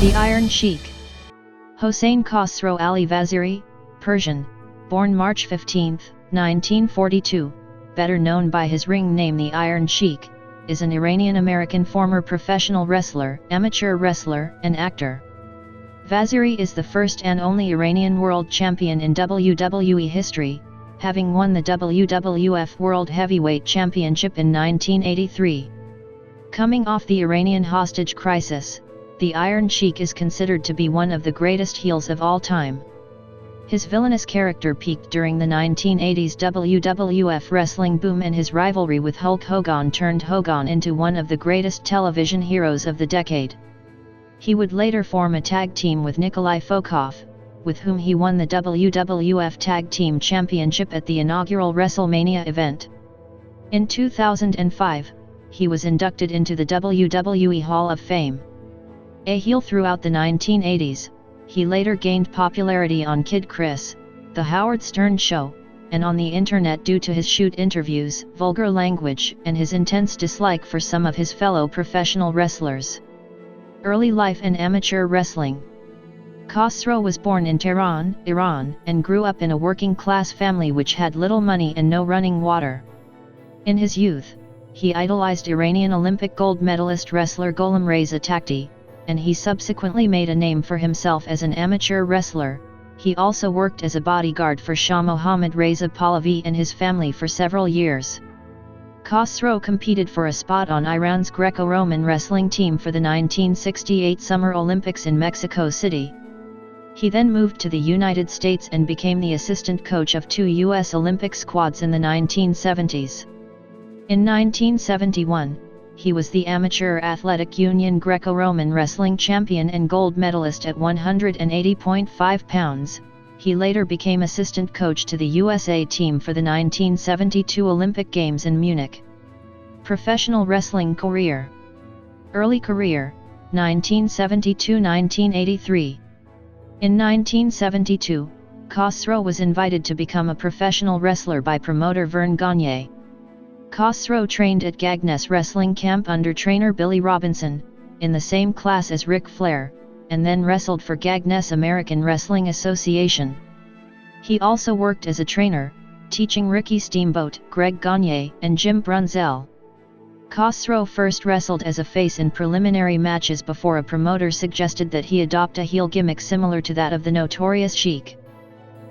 The Iron Sheik. Hossein Khosrow Ali Vaziri, Persian, born March 15, 1942, better known by his ring name the Iron Sheik, is an Iranian-American former professional wrestler, amateur wrestler, and actor. Vaziri is the first and only Iranian world champion in WWE history, having won the WWF World Heavyweight Championship in 1983. Coming off the Iranian hostage crisis, the Iron Sheik is considered to be one of the greatest heels of all time. His villainous character peaked during the 1980s WWF wrestling boom, and his rivalry with Hulk Hogan turned Hogan into one of the greatest television heroes of the decade. He would later form a tag team with Nikolai Volkoff, with whom he won the WWF Tag Team Championship at the inaugural WrestleMania event. In 2005, he was inducted into the WWE Hall of Fame. A heel throughout the 1980s, he later gained popularity on Kid Chris, The Howard Stern Show, and on the internet due to his shoot interviews, vulgar language, and his intense dislike for some of his fellow professional wrestlers. Early life and amateur wrestling. Khosrow was born in Tehran, Iran, and grew up in a working-class family which had little money and no running water. In his youth, he idolized Iranian Olympic gold medalist wrestler Gholam Reza Takhti, and he subsequently made a name for himself as an amateur wrestler. He also worked as a bodyguard for Shah Mohammad Reza Pahlavi and his family for several years. Khosrow competed for a spot on Iran's Greco-Roman wrestling team for the 1968 Summer Olympics in Mexico City. He then moved to the United States and became the assistant coach of 2 U.S. Olympic squads in the 1970s. In 1971, he was the Amateur Athletic Union Greco-Roman wrestling champion and gold medalist at 180.5 pounds. He later became assistant coach to the USA team for the 1972 Olympic Games in Munich. Professional wrestling career. Early career, 1972-1983. In 1972, Khosrow was invited to become a professional wrestler by promoter Vern Gagne. Khosrow trained at Gagness Wrestling Camp under trainer Billy Robinson, in the same class as Ric Flair, and then wrestled for Gagness-American Wrestling Association. He also worked as a trainer, teaching Ricky Steamboat, Greg Gagne, and Jim Brunzell. Khosrow first wrestled as a face in preliminary matches before a promoter suggested that he adopt a heel gimmick similar to that of the Notorious Sheik.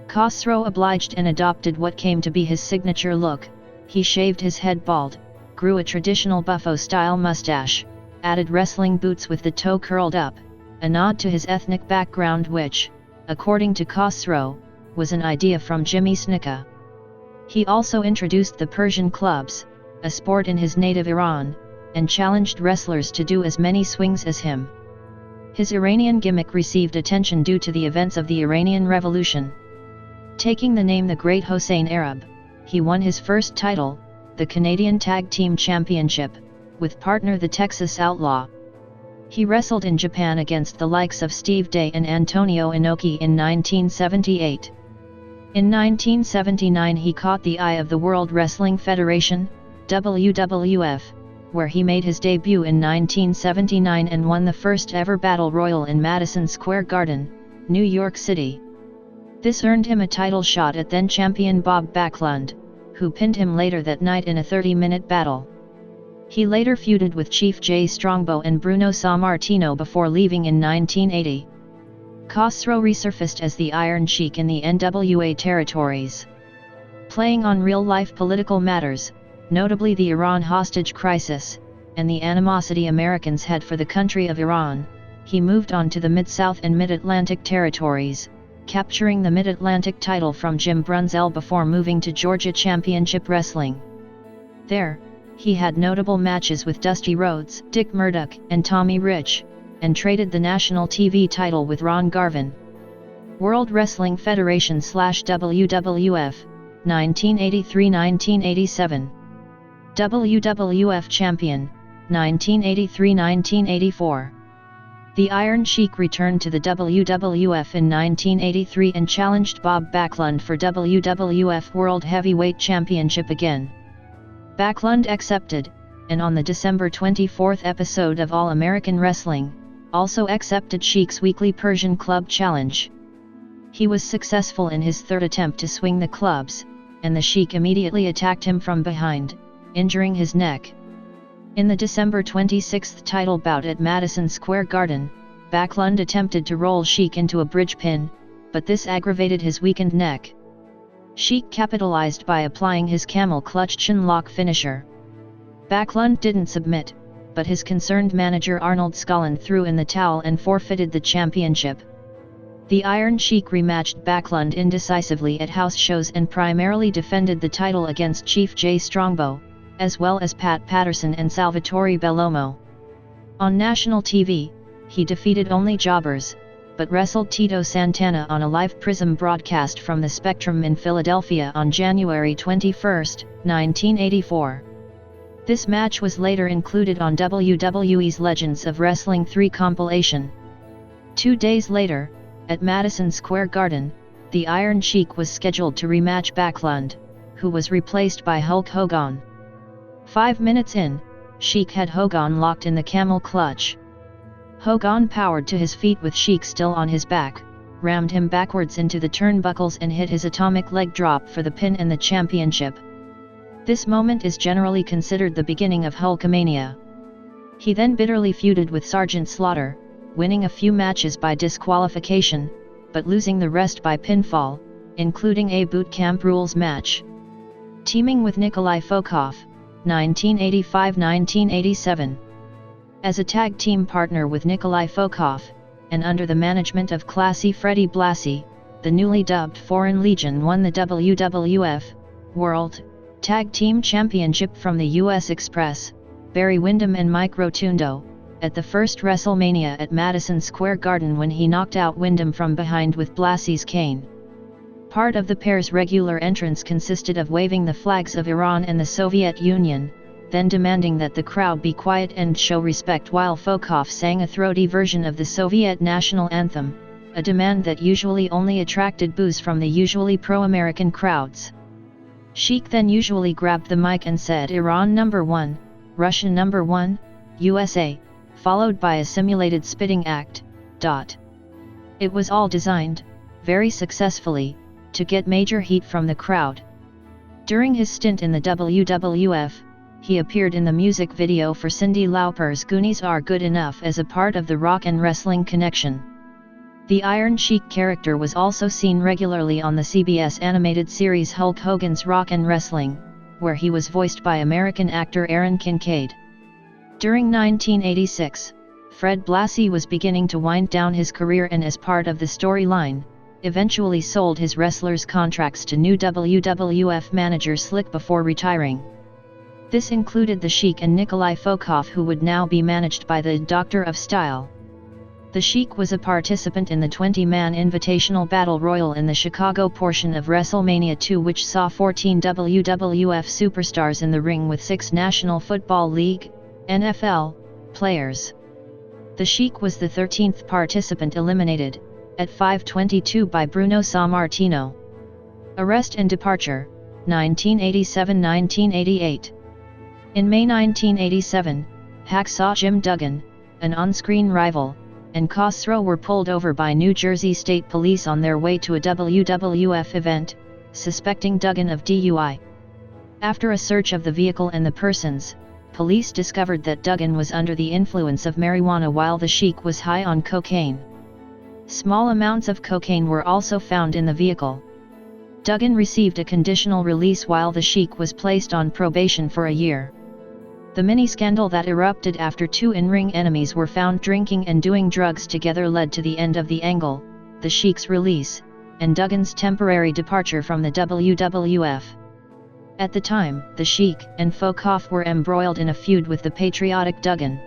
Khosrow obliged and adopted what came to be his signature look. He shaved his head bald, grew a traditional buffo-style mustache, added wrestling boots with the toe curled up, a nod to his ethnic background which, according to Khosrow, was an idea from Jimmy Snuka. He also introduced the Persian clubs, a sport in his native Iran, and challenged wrestlers to do as many swings as him. His Iranian gimmick received attention due to the events of the Iranian Revolution. Taking the name the Great Hossein Arab, he won his first title, the Canadian Tag Team Championship, with partner the Texas Outlaw. He wrestled in Japan against the likes of Steve Day and Antonio Inoki in 1978. In 1979 he caught the eye of the World Wrestling Federation, WWF, where he made his debut in 1979 and won the first ever Battle Royal in Madison Square Garden, New York City. This earned him a title shot at then-champion Bob Backlund, who pinned him later that night in a 30-minute battle. He later feuded with Chief Jay Strongbow and Bruno Sammartino before leaving in 1980. Khosrow resurfaced as the Iron Sheik in the NWA territories. Playing on real-life political matters, notably the Iran hostage crisis, and the animosity Americans had for the country of Iran, he moved on to the Mid-South and Mid-Atlantic territories, capturing the Mid-Atlantic title from Jim Brunzell before moving to Georgia Championship Wrestling. There, he had notable matches with Dusty Rhodes, Dick Murdoch, and Tommy Rich, and traded the national TV title with Ron Garvin. World Wrestling Federation / WWF, 1983-1987. WWF Champion, 1983-1984. The Iron Sheik returned to the WWF in 1983 and challenged Bob Backlund for WWF World Heavyweight Championship again. Backlund accepted, and on the December 24 episode of All American Wrestling, also accepted Sheik's weekly Persian club challenge. He was successful in his third attempt to swing the clubs, and the Sheik immediately attacked him from behind, injuring his neck. In the December 26 title bout at Madison Square Garden, Backlund attempted to roll Sheik into a bridge pin, but this aggravated his weakened neck. Sheik capitalized by applying his camel clutch chin lock finisher. Backlund didn't submit, but his concerned manager Arnold Skolin threw in the towel and forfeited the championship. The Iron Sheik rematched Backlund indecisively at house shows and primarily defended the title against Chief Jay Strongbow, as well as Pat Patterson and Salvatore Bellomo. On national TV, he defeated only jobbers, but wrestled Tito Santana on a live Prism broadcast from the Spectrum in Philadelphia on January 21, 1984. This match was later included on WWE's Legends of Wrestling 3 compilation. 2 days later, at Madison Square Garden, the Iron Sheik was scheduled to rematch Backlund, who was replaced by Hulk Hogan. 5 minutes in, Sheik had Hogan locked in the camel clutch. Hogan powered to his feet with Sheik still on his back, rammed him backwards into the turnbuckles and hit his atomic leg drop for the pin and the championship. This moment is generally considered the beginning of Hulkamania. He then bitterly feuded with Sergeant Slaughter, winning a few matches by disqualification, but losing the rest by pinfall, including a boot camp rules match. Teaming with Nikolai Volkoff, 1985-1987. As a tag team partner with Nikolai Volkoff, and under the management of Classy Freddie Blassie, the newly dubbed Foreign Legion won the WWF World Tag Team Championship from the U.S. Express, Barry Windham and Mike Rotundo, at the first WrestleMania at Madison Square Garden when he knocked out Windham from behind with Blassie's cane. Part of the pair's regular entrance consisted of waving the flags of Iran and the Soviet Union, then demanding that the crowd be quiet and show respect while Volkoff sang a throaty version of the Soviet national anthem, a demand that usually only attracted boos from the usually pro-American crowds. Sheik then usually grabbed the mic and said Iran number 1, Russia number 1, USA, followed by a simulated spitting act. It was all designed, very successfully, to get major heat from the crowd. During his stint in the WWF, he appeared in the music video for Cyndi Lauper's Goonies Are Good Enough as a part of the Rock and Wrestling Connection. The Iron Sheik character was also seen regularly on the CBS animated series Hulk Hogan's Rock and Wrestling, where he was voiced by American actor Aaron Kincaid. During 1986, Fred Blassie was beginning to wind down his career and as part of the storyline, eventually sold his wrestlers' contracts to new WWF manager Slick before retiring. This included the Sheik and Nikolai Volkoff, who would now be managed by the Doctor of Style. The Sheik was a participant in the 20-man Invitational Battle Royal in the Chicago portion of WrestleMania 2, which saw 14 WWF superstars in the ring with 6 National Football League, NFL, players. The Sheik was the 13th participant eliminated, at 5:22 by Bruno Sammartino. Arrest and departure, 1987-1988. In May 1987, Hacksaw Jim Duggan, an on-screen rival, and Khosrow were pulled over by New Jersey State Police on their way to a WWF event, suspecting Duggan of DUI. After a search of the vehicle and the persons, police discovered that Duggan was under the influence of marijuana while the Sheik was high on cocaine. Small amounts of cocaine were also found in the vehicle. Duggan received a conditional release while the Sheik was placed on probation for a year. The mini-scandal that erupted after 2 in-ring enemies were found drinking and doing drugs together led to the end of the angle, the Sheik's release, and Duggan's temporary departure from the WWF. At the time, the Sheik and Volkoff were embroiled in a feud with the patriotic Duggan.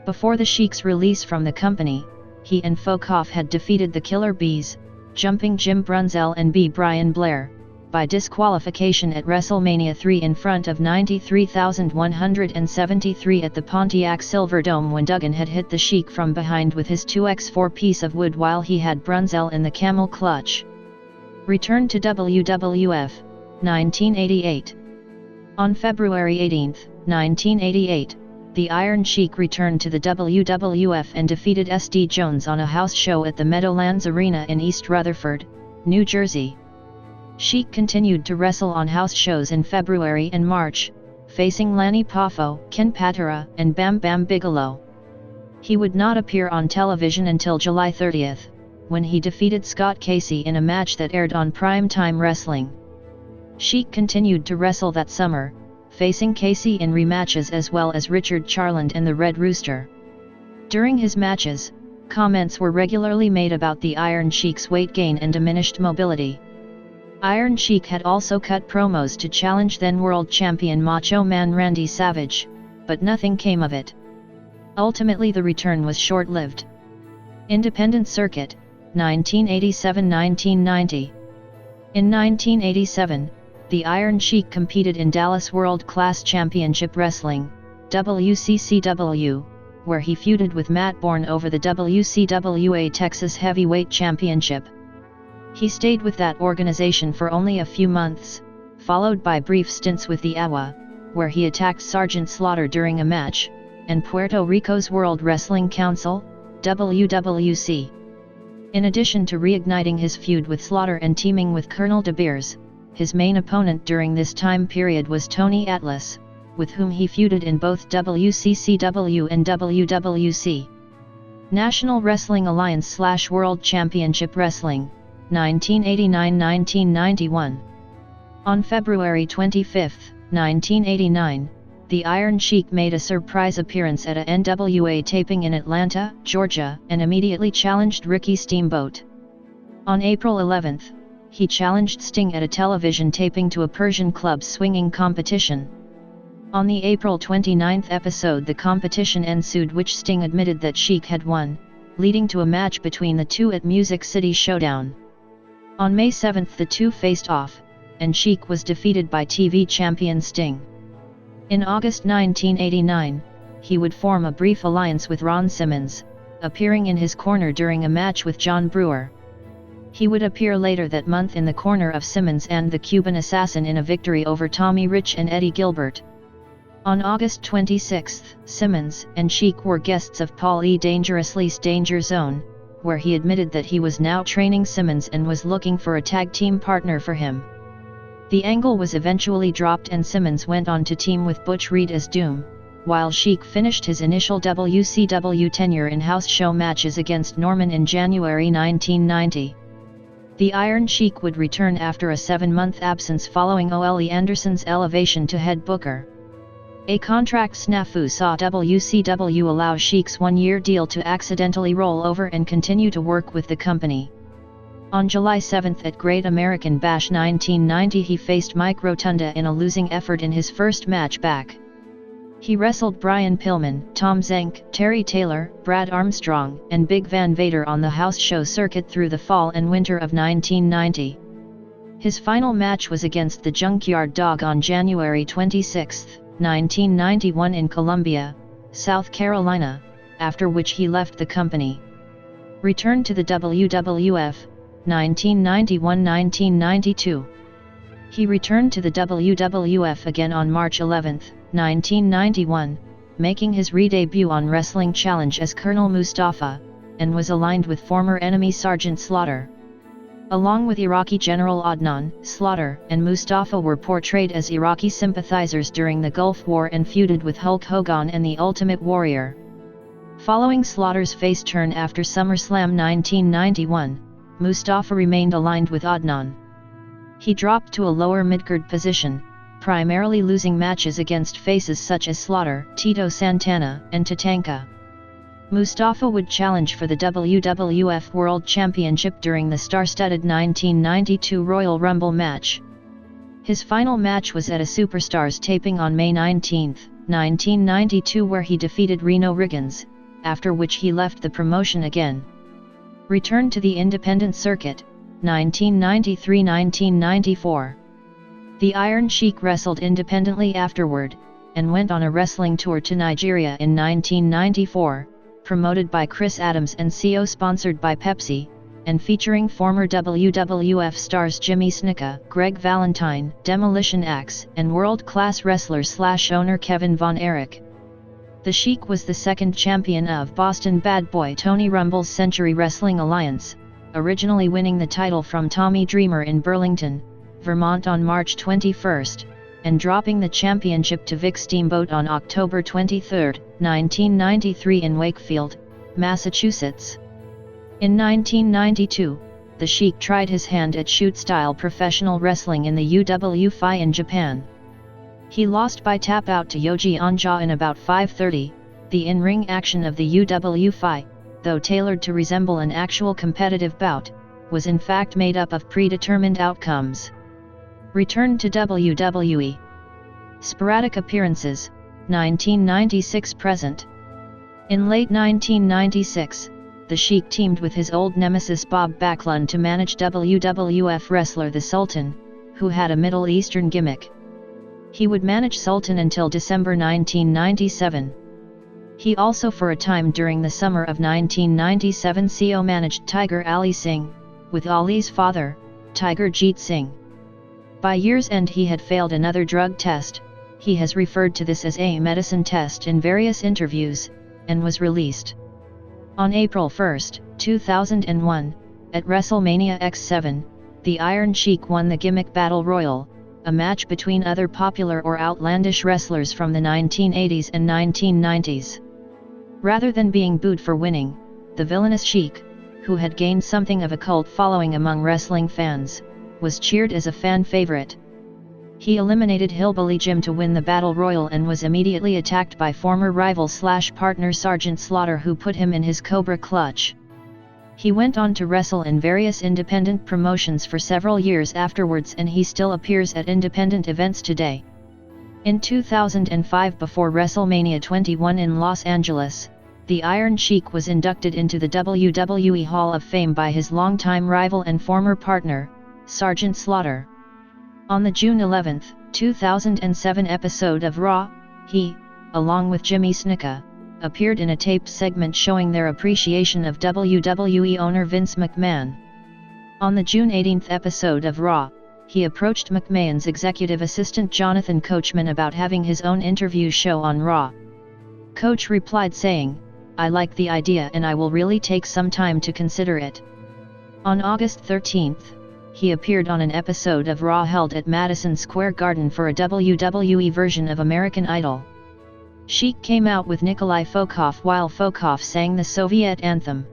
Before the Sheik's release from the company, he and Volkoff had defeated the Killer Bees, Jumping Jim Brunzell and B. Brian Blair, by disqualification at WrestleMania 3 in front of 93,173 at the Pontiac Silverdome when Duggan had hit the Sheik from behind with his 2x4 piece of wood while he had Brunzell in the camel clutch. Returned to WWF, 1988. On February 18, 1988, the Iron Sheik returned to the WWF and defeated SD Jones on a house show at the Meadowlands Arena in East Rutherford, New Jersey. Sheik continued to wrestle on house shows in February and March, facing Lanny Poffo, Ken Patera, and Bam Bam Bigelow. He would not appear on television until July 30, when he defeated Scott Casey in a match that aired on Primetime Wrestling. Sheik continued to wrestle that summer, facing Casey in rematches as well as Richard Charland and the Red Rooster. During his matches, comments were regularly made about the Iron Sheik's weight gain and diminished mobility. Iron Sheik had also cut promos to challenge then world champion Macho Man Randy Savage, but nothing came of it. Ultimately the return was short-lived. Independent Circuit, 1987–1990. In 1987, the Iron Sheik competed in Dallas World Class Championship Wrestling, WCCW, where he feuded with Matt Bourne over the WCWA Texas Heavyweight Championship. He stayed with that organization for only a few months, followed by brief stints with the AWA, where he attacked Sergeant Slaughter during a match, and Puerto Rico's World Wrestling Council, WWC. In addition to reigniting his feud with Slaughter and teaming with Colonel De Beers, his main opponent during this time period was Tony Atlas, with whom he feuded in both WCCW and WWC. National Wrestling Alliance/World Championship Wrestling, 1989–1991. On February 25, 1989, the Iron Sheik made a surprise appearance at a NWA taping in Atlanta, Georgia, and immediately challenged Ricky Steamboat. On April 11, he challenged Sting at a television taping to a Persian club swinging competition. On the April 29 episode the competition ensued, which Sting admitted that Sheik had won, leading to a match between the two at Music City Showdown. On May 7 the two faced off, and Sheik was defeated by TV champion Sting. In August 1989, he would form a brief alliance with Ron Simmons, appearing in his corner during a match with John Brewer. He would appear later that month in the corner of Simmons and the Cuban Assassin in a victory over Tommy Rich and Eddie Gilbert. On August 26, Simmons and Sheik were guests of Paul E. Dangerously's Danger Zone, where he admitted that he was now training Simmons and was looking for a tag team partner for him. The angle was eventually dropped and Simmons went on to team with Butch Reed as Doom, while Sheik finished his initial WCW tenure in house show matches against Norman in January 1990. The Iron Sheik would return after a 7-month absence following Ole Anderson's elevation to head booker. A contract snafu saw WCW allow Sheik's 1-year deal to accidentally roll over and continue to work with the company. On July 7 at Great American Bash 1990 he faced Mike Rotunda in a losing effort in his first match back. He wrestled Brian Pillman, Tom Zenk, Terry Taylor, Brad Armstrong, and Big Van Vader on the house show circuit through the fall and winter of 1990. His final match was against the Junkyard Dog on January 26, 1991 in Columbia, South Carolina, after which he left the company. Returned to the WWF, 1991–1992. He returned to the WWF again on March 11, 1991, making his re-debut on Wrestling Challenge as Colonel Mustafa, and was aligned with former enemy Sergeant Slaughter. Along with Iraqi General Adnan, Slaughter and Mustafa were portrayed as Iraqi sympathizers during the Gulf War and feuded with Hulk Hogan and the Ultimate Warrior. Following Slaughter's face turn after SummerSlam 1991, Mustafa remained aligned with Adnan. He dropped to a lower midcard position, primarily losing matches against faces such as Slaughter, Tito Santana, and Tatanka. Mustafa would challenge for the WWF World Championship during the star-studded 1992 Royal Rumble match. His final match was at a Superstars taping on May 19, 1992 where he defeated Reno Riggins, after which he left the promotion again. Returned to the independent circuit, 1993–1994. The Iron Sheik wrestled independently afterward, and went on a wrestling tour to Nigeria in 1994, promoted by Chris Adams and CO sponsored by Pepsi, and featuring former WWF stars Jimmy Snuka, Greg Valentine, Demolition Axe, and world-class wrestler/owner Kevin Von Erich. The Sheik was the second champion of Boston Bad Boy Tony Rumble's Century Wrestling Alliance, originally winning the title from Tommy Dreamer in Burlington, Vermont on March 21, and dropping the championship to Vic Steamboat on October 23, 1993 in Wakefield, Massachusetts. In 1992, the Sheik tried his hand at shoot-style professional wrestling in the UWF in Japan. He lost by tap-out to Yoji Anja in about 5:30. The in-ring action of the UWF, though tailored to resemble an actual competitive bout, was in fact made up of predetermined outcomes. Returned to WWE. Sporadic appearances, 1996 present. In late 1996, the Sheik teamed with his old nemesis Bob Backlund to manage WWF wrestler The Sultan, who had a Middle Eastern gimmick. He would manage Sultan until December 1997. He also for a time during the summer of 1997 co-managed Tiger Ali Singh, with Ali's father, Tiger Jeet Singh. By year's end he had failed another drug test. He has referred to this as a medicine test in various interviews, and was released. On April 1, 2001, at WrestleMania X7, the Iron Sheik won the Gimmick Battle Royal, a match between other popular or outlandish wrestlers from the 1980s and 1990s. Rather than being booed for winning, the villainous Sheik, who had gained something of a cult following among wrestling fans, was cheered as a fan favorite. He eliminated Hillbilly Jim to win the Battle Royal and was immediately attacked by former rival/partner Sergeant Slaughter, who put him in his Cobra Clutch. He went on to wrestle in various independent promotions for several years afterwards, and he still appears at independent events today. In 2005, before WrestleMania 21 in Los Angeles, the Iron Sheik was inducted into the WWE Hall of Fame by his longtime rival and former partner, Sergeant Slaughter. On the June 11, 2007 episode of Raw, he, along with Jimmy Snuka, appeared in a taped segment showing their appreciation of WWE owner Vince McMahon. On the June 18 episode of Raw, he approached McMahon's executive assistant Jonathan Coachman about having his own interview show on Raw. Coach replied saying, "I like the idea and I will really take some time to consider it." On August 13, he appeared on an episode of Raw held at Madison Square Garden for a WWE version of American Idol. Sheik came out with Nikolai Volkoff while Volkoff sang the Soviet anthem.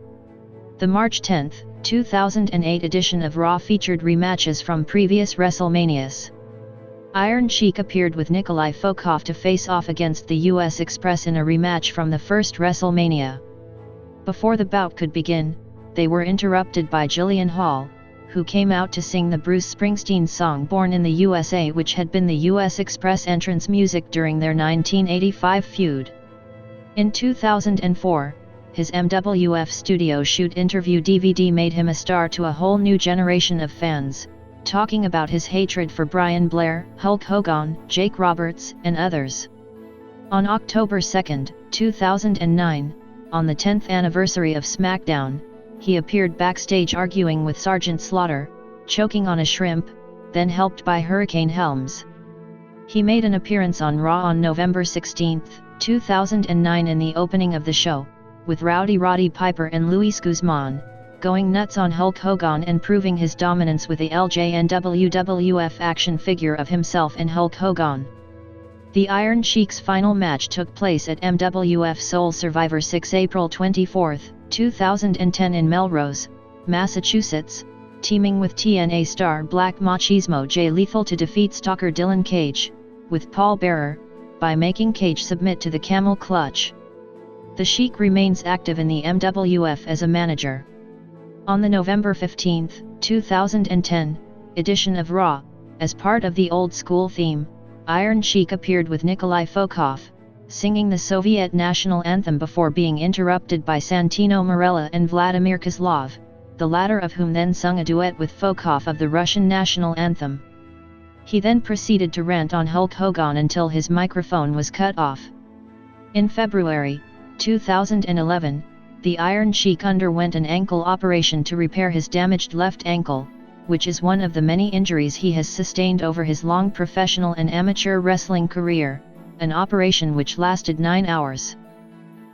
The March 10, 2008 edition of Raw featured rematches from previous WrestleManias. Iron Sheik appeared with Nikolai Volkoff to face off against the US Express in a rematch from the first WrestleMania. Before the bout could begin, they were interrupted by Jillian Hall, who came out to sing the Bruce Springsteen song Born in the USA, which had been the US Express entrance music during their 1985 feud. In 2004, his MWF studio shoot interview DVD made him a star to a whole new generation of fans, talking about his hatred for Brian Blair, Hulk Hogan, Jake Roberts, and others. On October 2, 2009, on the 10th anniversary of SmackDown, he appeared backstage arguing with Sergeant Slaughter, choking on a shrimp, then helped by Hurricane Helms. He made an appearance on Raw on November 16, 2009 in the opening of the show, with Rowdy Roddy Piper and Luis Guzman, going nuts on Hulk Hogan and proving his dominance with the LJN WWF action figure of himself and Hulk Hogan. The Iron Sheik's final match took place at MWF Soul Survivor 6 April 24, 2010 in Melrose, Massachusetts, teaming with TNA star Black Machismo Jay Lethal to defeat stalker Dylan Cage, with Paul Bearer, by making Cage submit to the camel clutch. The Sheik remains active in the MWF as a manager. On the November 15, 2010, edition of Raw, as part of the old school theme, Iron Sheik appeared with Nikolai Volkoff, singing the Soviet national anthem before being interrupted by Santino Marella and Vladimir Kozlov, the latter of whom then sung a duet with Volkoff of the Russian national anthem. He then proceeded to rant on Hulk Hogan until his microphone was cut off. In February 2011, the Iron Sheik underwent an ankle operation to repair his damaged left ankle, which is one of the many injuries he has sustained over his long professional and amateur wrestling career, an operation which lasted 9 hours.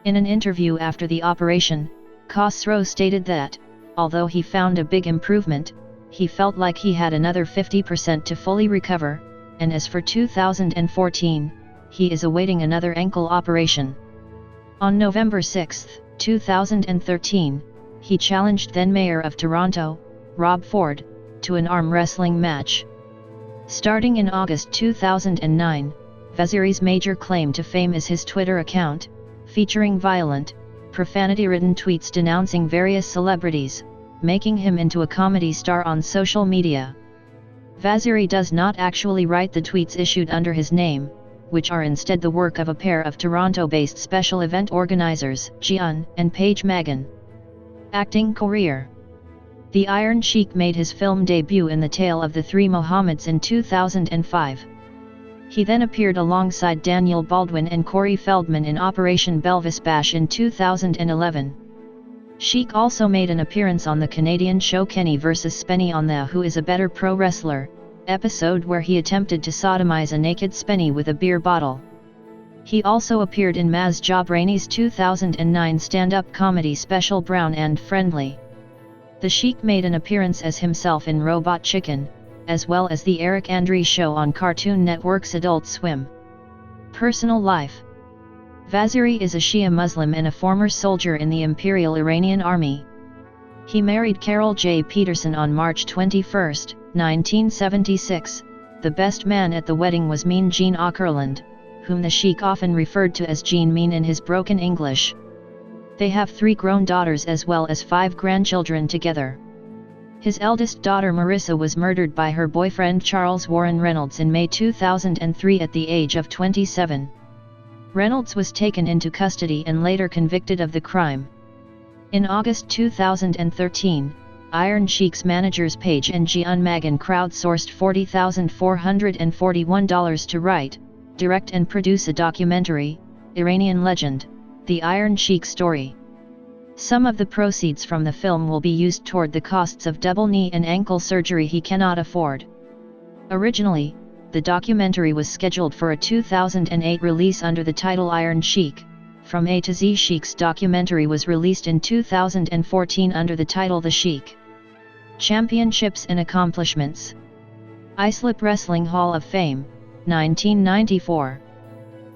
In an interview after the operation, Khosrow stated that, although he found a big improvement, he felt like he had another 50% to fully recover, and as for 2014, he is awaiting another ankle operation. On November 6, 2013, he challenged then-Mayor of Toronto, Rob Ford, to an arm wrestling match. Starting in August 2009, Vaziri's major claim to fame is his Twitter account, featuring violent, profanity-ridden tweets denouncing various celebrities, making him into a comedy star on social media. Vaziri does not actually write the tweets issued under his name, which are instead the work of a pair of Toronto-based special event organizers, Gian and Paige Magan. Acting career. The Iron Sheik made his film debut in The Tale of the Three Mohammeds in 2005. He then appeared alongside Daniel Baldwin and Corey Feldman in Operation Belvis Bash in 2011. Sheik also made an appearance on the Canadian show Kenny vs. Spenny on the Who is a Better Pro Wrestler episode, where he attempted to sodomize a naked Spenny with a beer bottle. He also appeared in Maz Jobrani's 2009 stand-up comedy special Brown and Friendly. The Sheik made an appearance as himself in Robot Chicken, as well as the Eric Andre Show on Cartoon Network's Adult Swim. Personal life. Vaziri is a Shia Muslim and a former soldier in the Imperial Iranian Army. He married Carol J. Peterson on March 21, 1976. The best man at the wedding was Mean Gene Åkerlund, whom the Sheik often referred to as Gene Mean in his broken English. They have 3 grown daughters as well as 5 grandchildren together. His eldest daughter Marissa was murdered by her boyfriend Charles Warren Reynolds in May 2003 at the age of 27. Reynolds was taken into custody and later convicted of the crime. In August 2013, Iron Sheik's managers Paige and Gian Magan crowdsourced $40,441 to write, direct and produce a documentary, Iranian Legend, The Iron Sheik Story. Some of the proceeds from the film will be used toward the costs of double knee and ankle surgery he cannot afford. Originally, the documentary was scheduled for a 2008 release under the title Iron Sheik. From A to Z. Sheik's documentary was released in 2014 under the title The Sheik. Championships and accomplishments. Islip Wrestling Hall of Fame, 1994.